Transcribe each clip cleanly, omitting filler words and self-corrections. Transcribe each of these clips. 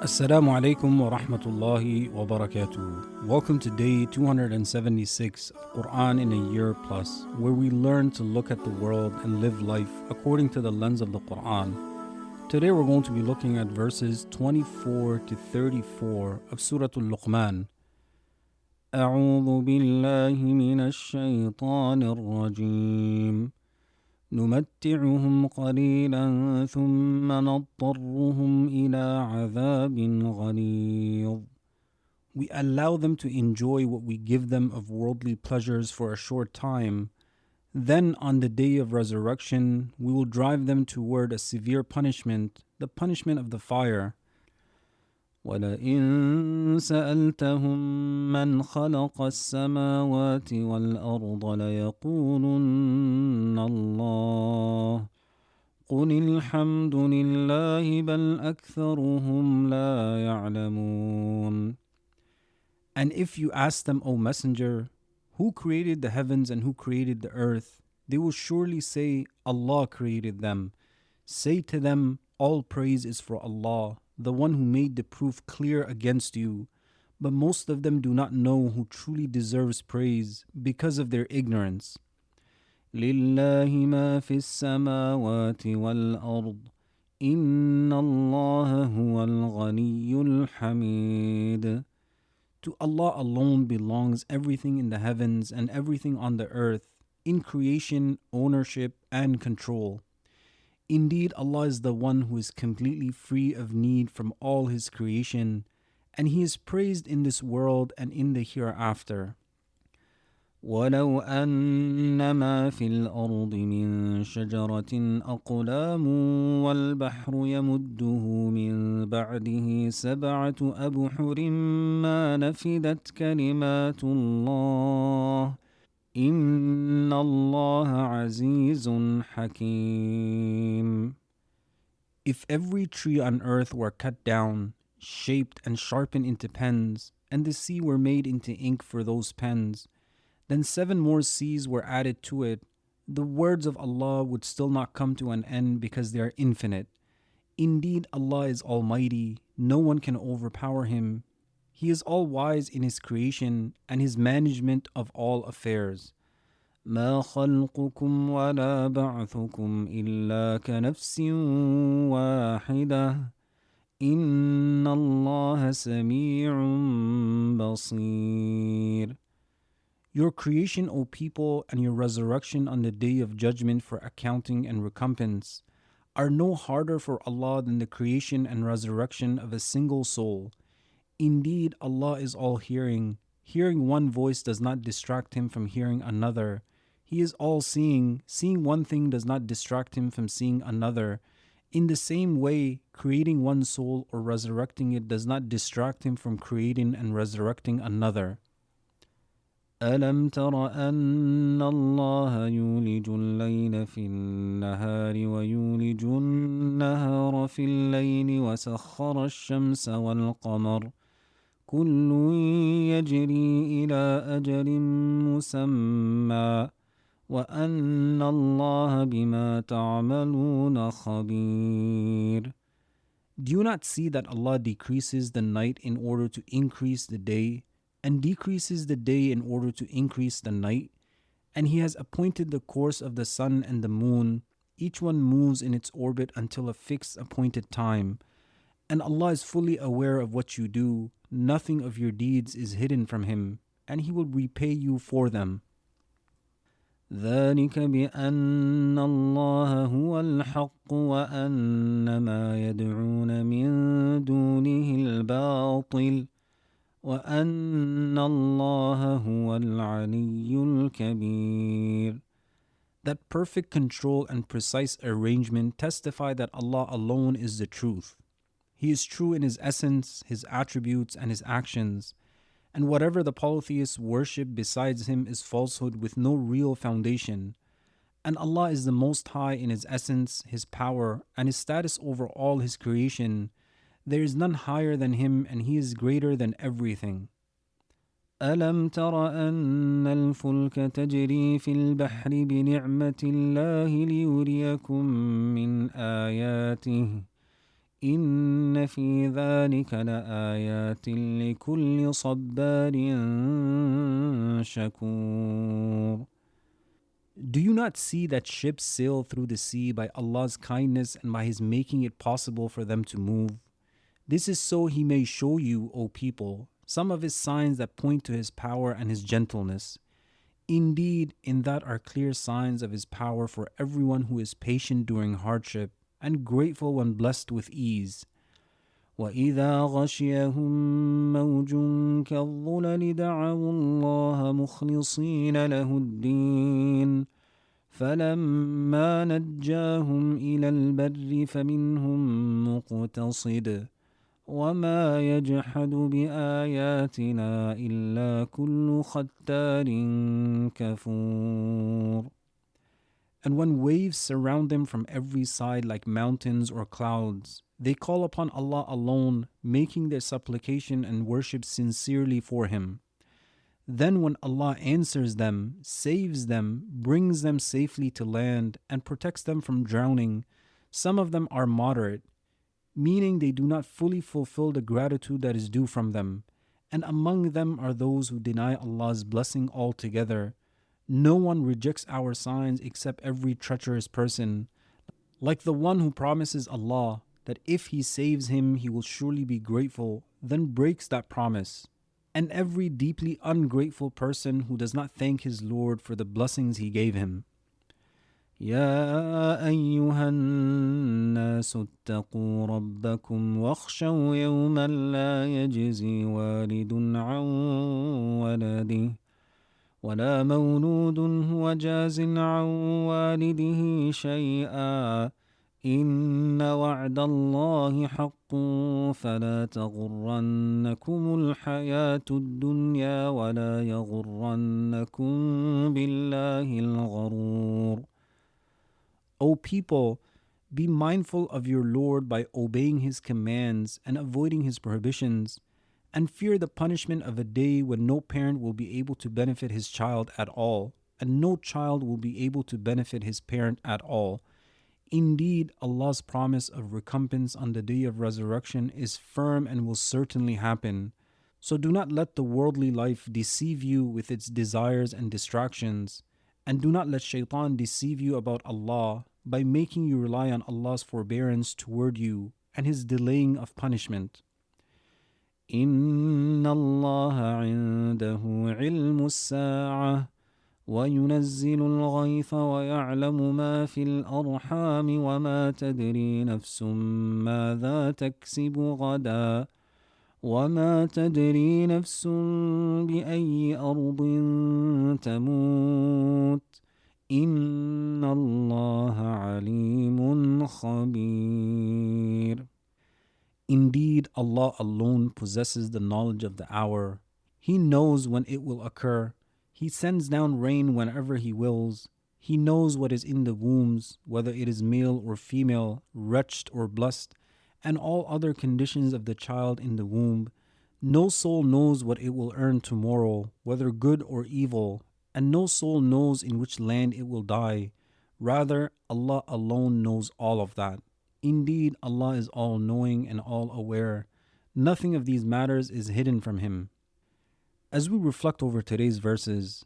Assalamu alaikum wa rahmatullahi wa barakatuh. Welcome to day 276 of Quran in a Year Plus, where we learn to look at the world and live life according to the lens of the Quran. Today we're going to be looking at verses 24 to 34 of Surah Luqman. أعوذ بالله من الشيطان الرجيم نمتعهم قليلا ثم نضطرهم إلى عذاب غليظ. We allow them to enjoy what we give them of worldly pleasures for a short time. Then on the day of resurrection, we will drive them toward a severe punishment, the punishment of the fire. وَلَئِن سَأَلْتَهُم مَّنْ خَلَقَ السَّمَاوَاتِ وَالْأَرْضَ لَيَقُولُنَّ اللَّهُ قُلِ الْحَمْدُ لِلَّهِ بَلْ أَكْثَرُهُمْ لَا يَعْلَمُونَ. And if you ask them, O Messenger, who created the heavens and who created the earth, they will surely say, Allah created them. Say to them, all praise is for Allah, the one who made the proof clear against you. But most of them do not know who truly deserves praise because of their ignorance. لِلَّهِ مَا فِي السَّمَاوَاتِ وَالْأَرْضِ إِنَّ اللَّهَ هُوَ الْغَنِيُّ الْحَمِيدُ. To Allah alone belongs everything in the heavens and everything on the earth, in creation, ownership, and control. Indeed, Allah is the one who is completely free of need from all His creation, and He is praised in this world and in the hereafter. وَلَوْ أَنَّ مَا فِي الْأَرْضِ مِنْ شَجَرَةٍ أَقْلَامٌ وَالْبَحْرُ يَمُدُّهُ مِنْ بَعْدِهِ سَبْعَةُ أَبْحُرٍ مَا نَفِدَتْ كَلِمَاتُ اللَّهِ إِنَّ اللَّهَ عَزِيزٌ حَكِيمٌ. If every tree on earth were cut down, shaped and sharpened into pens, and the sea were made into ink for those pens, then 7 more seas were added to it, the words of Allah would still not come to an end because they are infinite. Indeed, Allah is Almighty, no one can overpower Him. He is all-wise in His creation and His management of all affairs. ما خلقكم ولا بعثكم إلا كنفس واحدة إن الله سميع بصير. Your creation, O people, and your resurrection on the day of judgment for accounting and recompense are no harder for Allah than the creation and resurrection of a single soul. Indeed, Allah is all-hearing. Hearing one voice does not distract Him from hearing another. He is all-seeing. Seeing one thing does not distract Him from seeing another. In the same way, creating one soul or resurrecting it does not distract Him from creating and resurrecting another. أَلَمْ تَرَ أَنَّ اللَّهَ يُولِجُ اللَّيْلَ فِي النَّهَارِ وَيُولِجُ النَّهَارَ فِي اللَّيْلِ وَسَخَّرَ الشَّمْسَ وَالْقَمَرَ كُلٌّ يَجْرِي إِلَى أَجَلٍ مُّسَمًّى وَأَنَّ اللَّهَ بِمَا تَعْمَلُونَ خَبِيرٌ. Do you not see that Allah decreases the night in order to increase the day, and decreases the day in order to increase the night? And He has appointed the course of the sun and the moon. Each one moves in its orbit until a fixed appointed time. And Allah is fully aware of what you do. Nothing of your deeds is hidden from Him, and He will repay you for them. ذلك بأن الله هو الحق وأن ما يدعون من دونه الباطل وَأَنَّ اللَّهَ هُوَ الْعَلِيُّ الْكَبِيرُ. That perfect control and precise arrangement testify that Allah alone is the truth. He is true in His essence, His attributes, and His actions, and whatever the polytheists worship besides Him is falsehood with no real foundation. And Allah is the Most High in His essence, His power, and His status over all His creation. There is none higher than Him, and He is greater than everything. أَلَمْ تَرَ أَنَّ الْفُلْكَ تَجْرِي فِي الْبَحْرِ بِنِعْمَةِ اللَّهِ لِيُرِيَكُم مِّنْ آيَاتِهِ إن في ذلك لآيات لكل صبار شكور. Do you not see that ships sail through the sea by Allah's kindness and by His making it possible for them to move? This is so He may show you, O people, some of His signs that point to His power and His gentleness. Indeed, in that are clear signs of His power for everyone who is patient during hardship and grateful when blessed with ease. وإذا غشيهم موج كالظلل دعوا الله مخلصين له الدين فلما نجاهم إلى البر فمنهم مقتصد وما يجحد بآياتنا إلا كل ختار كفور. And when waves surround them from every side like mountains or clouds, they call upon Allah alone, making their supplication and worship sincerely for Him. Then, when Allah answers them, saves them, brings them safely to land, and protects them from drowning, some of them are moderate, meaning they do not fully fulfill the gratitude that is due from them. And among them are those who deny Allah's blessing altogether. No one rejects our signs except every treacherous person, like the one who promises Allah that if he saves him, he will surely be grateful, then breaks that promise. And every deeply ungrateful person who does not thank his Lord for the blessings he gave him. يا أيها الناس اتقوا ربكم واخشوا يوما لا يجزي والد عن ولده ولا مولود هو جاز عن والده شيئا إن وعد الله حق فلا تغرنكم الحياة الدنيا ولا يغرنكم بالله الغرور. O people, be mindful of your Lord by obeying His commands and avoiding His prohibitions, and fear the punishment of a day when no parent will be able to benefit his child at all, and no child will be able to benefit his parent at all. Indeed, Allah's promise of recompense on the day of resurrection is firm and will certainly happen. So do not let the worldly life deceive you with its desires and distractions, and do not let shaitan deceive you about Allah by making you rely on Allah's forbearance toward you and His delaying of punishment. إن الله عنده علم الساعة وينزل الغيث ويعلم ما في الأرحام وما تدري نفس ماذا تكسب غدا وما تدري نفس بأي أرض تموت إن الله عليم خبير. Indeed, Allah alone possesses the knowledge of the hour. He knows when it will occur. He sends down rain whenever He wills. He knows what is in the wombs, whether it is male or female, wretched or blessed, and all other conditions of the child in the womb. No soul knows what it will earn tomorrow, whether good or evil, and no soul knows in which land it will die. Rather, Allah alone knows all of that. Indeed, Allah is all knowing and all aware. Nothing of these matters is hidden from Him. As we reflect over today's verses,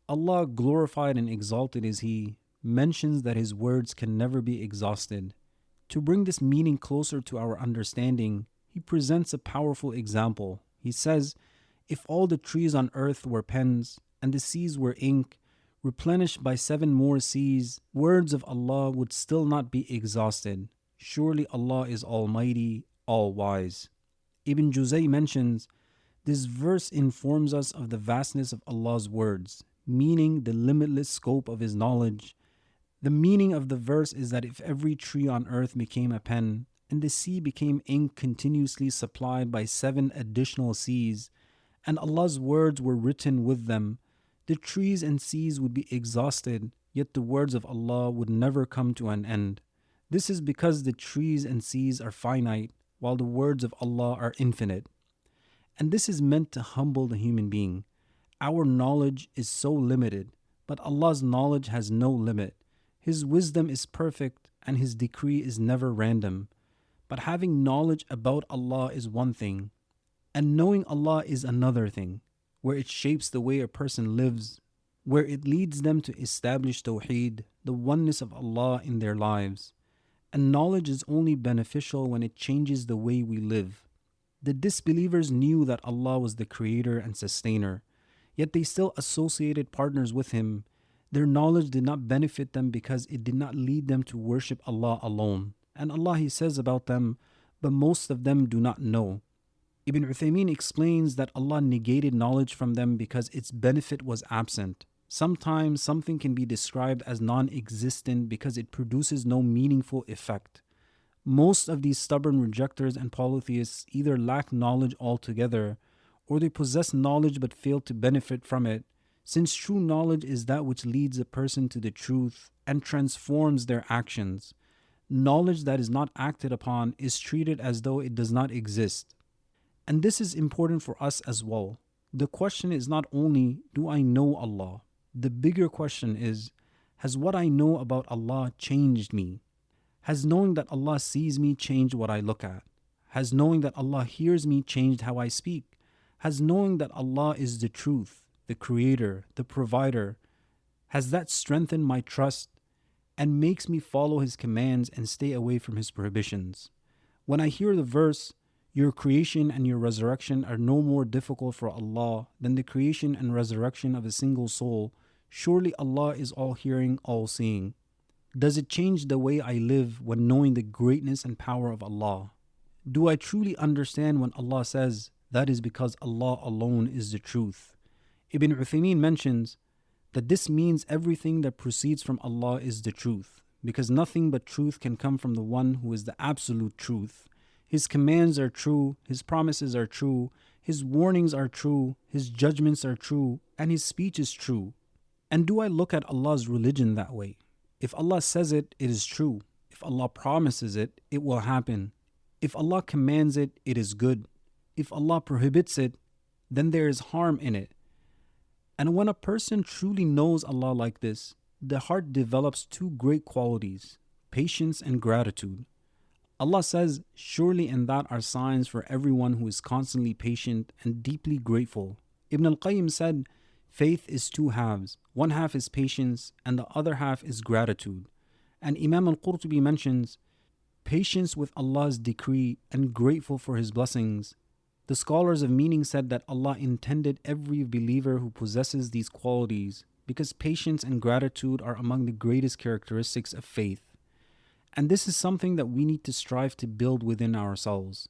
Allah, glorified and exalted is He, mentions that His words can never be exhausted. To bring this meaning closer to our understanding, He presents a powerful example. He says, if all the trees on earth were pens, and the seas were ink, replenished by 7 more seas, words of Allah would still not be exhausted. Surely Allah is Almighty, All-Wise. Ibn Juzay mentions, this verse informs us of the vastness of Allah's words, meaning the limitless scope of His knowledge. The meaning of the verse is that if every tree on earth became a pen, and the sea became ink continuously supplied by 7 additional seas, and Allah's words were written with them, the trees and seas would be exhausted, yet the words of Allah would never come to an end. This is because the trees and seas are finite, while the words of Allah are infinite. And this is meant to humble the human being. Our knowledge is so limited, but Allah's knowledge has no limit. His wisdom is perfect, and His decree is never random. But having knowledge about Allah is one thing, and knowing Allah is another thing, where it shapes the way a person lives, where it leads them to establish Tawheed, the oneness of Allah in their lives. And knowledge is only beneficial when it changes the way we live. The disbelievers knew that Allah was the creator and sustainer, yet they still associated partners with Him. Their knowledge did not benefit them because it did not lead them to worship Allah alone. And Allah, He says about them, but most of them do not know. Ibn Uthaymeen explains that Allah negated knowledge from them because its benefit was absent. Sometimes something can be described as non existent because it produces no meaningful effect. Most of these stubborn rejectors and polytheists either lack knowledge altogether or they possess knowledge but fail to benefit from it, since true knowledge is that which leads a person to the truth and transforms their actions. Knowledge that is not acted upon is treated as though it does not exist. And this is important for us as well. The question is not only, do I know Allah? The bigger question is, has what I know about Allah changed me? Has knowing that Allah sees me changed what I look at? Has knowing that Allah hears me changed how I speak? Has knowing that Allah is the truth, the creator, the provider, has that strengthened my trust and makes me follow His commands and stay away from His prohibitions? When I hear the verse, your creation and your resurrection are no more difficult for Allah than the creation and resurrection of a single soul, surely Allah is all hearing, all seeing. Does it change the way I live when knowing the greatness and power of Allah? Do I truly understand when Allah says, that is because Allah alone is the truth? Ibn Uthaymeen mentions that this means everything that proceeds from Allah is the truth, because nothing but truth can come from the one who is the absolute truth. His commands are true, His promises are true, His warnings are true, His judgments are true, and His speech is true. And do I look at Allah's religion that way? If Allah says it, it is true. If Allah promises it, it will happen. If Allah commands it, it is good. If Allah prohibits it, then there is harm in it. And when a person truly knows Allah like this, the heart develops two great qualities, patience and gratitude. Allah says, surely in that are signs for everyone who is constantly patient and deeply grateful. Ibn al-Qayyim said, faith is two halves. One half is patience and the other half is gratitude. And Imam al-Qurtubi mentions, patience with Allah's decree and grateful for His blessings. The scholars of meaning said that Allah intended every believer who possesses these qualities because patience and gratitude are among the greatest characteristics of faith. And this is something that we need to strive to build within ourselves.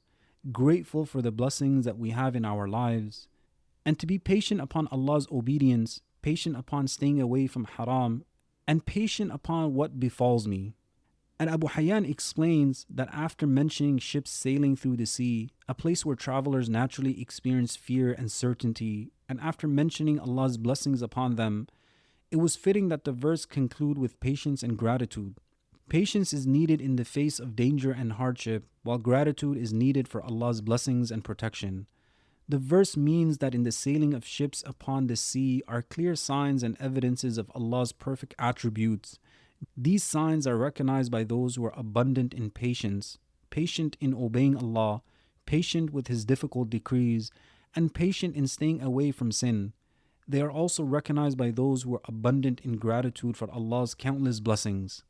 Grateful for the blessings that we have in our lives, and to be patient upon Allah's obedience, patient upon staying away from haram, and patient upon what befalls me. And Abu Hayyan explains that after mentioning ships sailing through the sea, a place where travelers naturally experience fear and certainty, and after mentioning Allah's blessings upon them, it was fitting that the verse conclude with patience and gratitude. Patience is needed in the face of danger and hardship, while gratitude is needed for Allah's blessings and protection. The verse means that in the sailing of ships upon the sea are clear signs and evidences of Allah's perfect attributes. These signs are recognized by those who are abundant in patience, patient in obeying Allah, patient with His difficult decrees, and patient in staying away from sin. They are also recognized by those who are abundant in gratitude for Allah's countless blessings.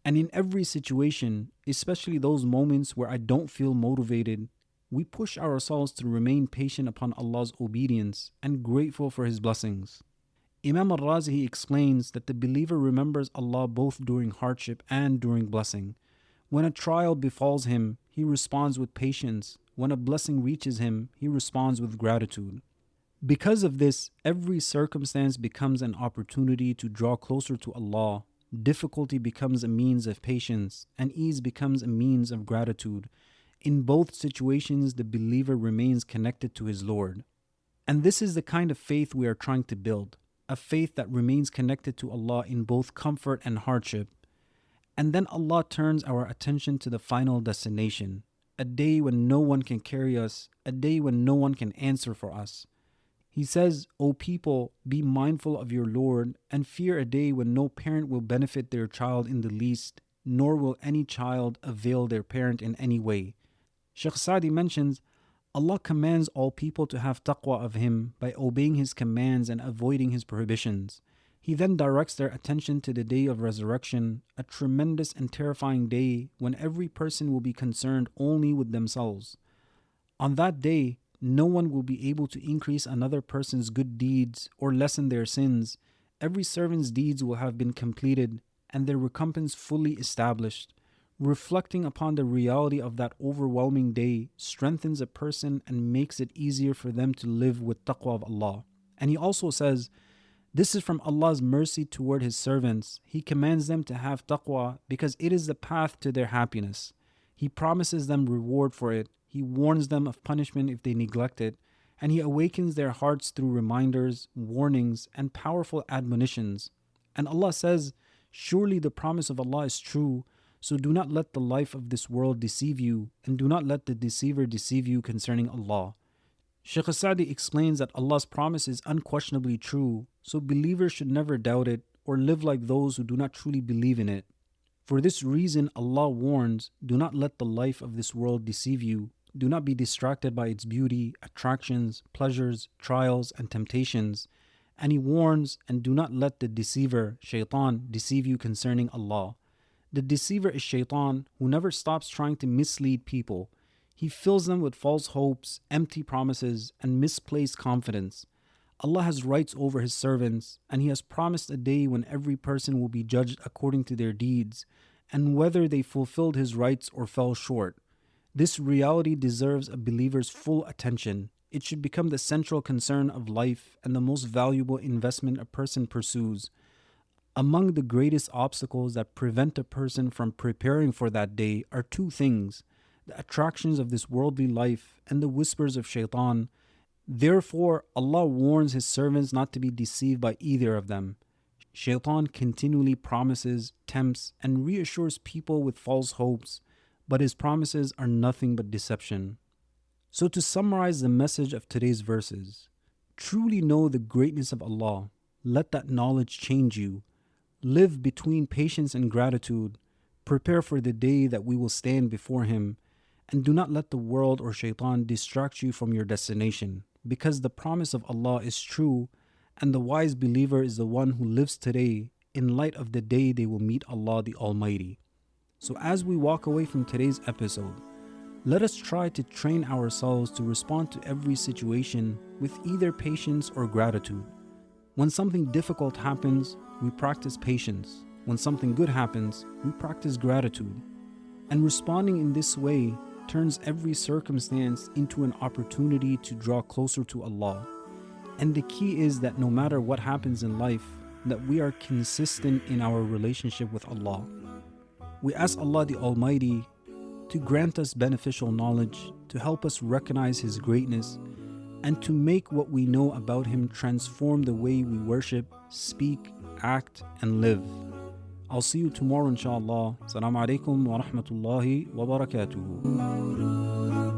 And in every situation, especially those moments where I don't feel motivated, we push ourselves to remain patient upon Allah's obedience and grateful for His blessings. Imam al-Razi explains that the believer remembers Allah both during hardship and during blessing. When a trial befalls him, he responds with patience. When a blessing reaches him, he responds with gratitude. Because of this, every circumstance becomes an opportunity to draw closer to Allah. Difficulty becomes a means of patience, and ease becomes a means of gratitude. In both situations, the believer remains connected to his Lord. And this is the kind of faith we are trying to build, a faith that remains connected to Allah in both comfort and hardship. And then Allah turns our attention to the final destination, a day when no one can carry us, a day when no one can answer for us. He says, O people, be mindful of your Lord and fear a day when no parent will benefit their child in the least, nor will any child avail their parent in any way. Sheikh Sadi mentions, Allah commands all people to have taqwa of Him by obeying His commands and avoiding His prohibitions. He then directs their attention to the day of resurrection, a tremendous and terrifying day when every person will be concerned only with themselves. On that day, no one will be able to increase another person's good deeds or lessen their sins. Every servant's deeds will have been completed and their recompense fully established. Reflecting upon the reality of that overwhelming day strengthens a person and makes it easier for them to live with taqwa of Allah. And he also says, this is from Allah's mercy toward His servants. He commands them to have taqwa because it is the path to their happiness. He promises them reward for it. He warns them of punishment if they neglect it. And He awakens their hearts through reminders, warnings, and powerful admonitions. And Allah says, surely the promise of Allah is true, so do not let the life of this world deceive you, and do not let the deceiver deceive you concerning Allah. Shaykh Sa'di explains that Allah's promise is unquestionably true, so believers should never doubt it or live like those who do not truly believe in it. For this reason, Allah warns, do not let the life of this world deceive you. Do not be distracted by its beauty, attractions, pleasures, trials, and temptations. And He warns, and do not let the deceiver, shaitan, deceive you concerning Allah. The deceiver is shaitan, who never stops trying to mislead people. He fills them with false hopes, empty promises, and misplaced confidence. Allah has rights over His servants, and He has promised a day when every person will be judged according to their deeds, and whether they fulfilled His rights or fell short. This reality deserves a believer's full attention. It should become the central concern of life and the most valuable investment a person pursues. Among the greatest obstacles that prevent a person from preparing for that day are two things: the attractions of this worldly life and the whispers of shaitan. Therefore, Allah warns His servants not to be deceived by either of them. Shaitan continually promises, tempts, and reassures people with false hopes, but his promises are nothing but deception. So to summarize the message of today's verses, truly know the greatness of Allah. Let that knowledge change you. Live between patience and gratitude. Prepare for the day that we will stand before Him. And do not let the world or shaitan distract you from your destination, because the promise of Allah is true, and the wise believer is the one who lives today in light of the day they will meet Allah the Almighty. So as we walk away from today's episode, let us try to train ourselves to respond to every situation with either patience or gratitude. When something difficult happens, we practice patience. When something good happens, we practice gratitude. And responding in this way turns every circumstance into an opportunity to draw closer to Allah. And the key is that no matter what happens in life, that we are consistent in our relationship with Allah. We ask Allah the Almighty to grant us beneficial knowledge, to help us recognize His greatness, and to make what we know about Him transform the way we worship, speak, act, and live. I'll see you tomorrow inshallah. Assalamu alaikum wa rahmatullahi wa barakatuhu.